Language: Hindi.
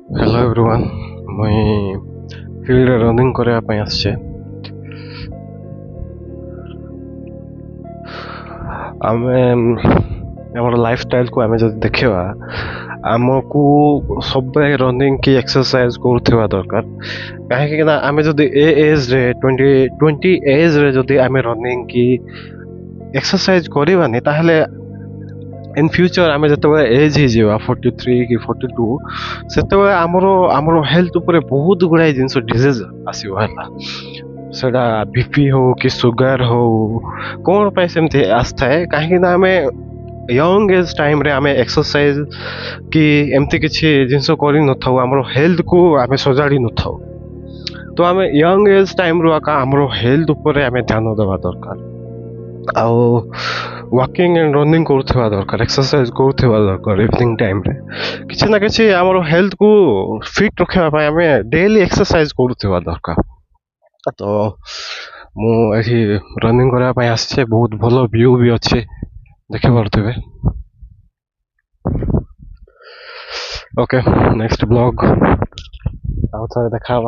हेलो एवरीवन मुई फील्ड रनिंग करने ପାଇଁ ଆସିଛି ଆମେ ଆମର ଲାଇଫଷ୍ଟାଇଲ କୁ ଆମେ ଯଦି ଦେଖିବା ଆମକୁ ସବୁବେଳେ ରନିଂ କି ଏକ୍ସରସାଇଜ କରୁଥିବା ଦରକାର କାହିଁକି ନା ଆମେ ଯଦି ଏ ଏଜ୍ ରେ 20 ଏଜ୍ ରେ ଯଦି ଆମେ ରନିଂ କି ଏକ୍ସରସାଇଜ କରିବାନି ତାହେଲେ इन फ्यूचर आम जो एज हो 43 कि 42 सेतेबेले आमर हेल्थ उपर बहुत गुड़ाए जिनस डिजीज आसो है सेटा बीपी हो कि सुगर हो कौन पे सेमती आसए कहीं आम यंग एज टाइम रे आम एक्सरसाइज कि एमती किसी जिनस कर नम हेल्थ को आम सजाड़ी नथाऊ तो आम यंग एज टाइम रू आम हेल्थ उपर आम ध्यान देवा दरकार आउ वॉकिंग एंड रनिंग करुवा दरकार एक्सरसाइज करुवा दरकार इवनिंग टाइम रे किसी ना किसी आम हेल्थ को फिट रखा आम डेली एक्सरसाइज करुवा दरकार तो मुझे रनिंग करने आसी बहुत भल व्यू भी अच्छे देखि पारे ओके नेक्स्ट ब्लॉग आउ थे देखा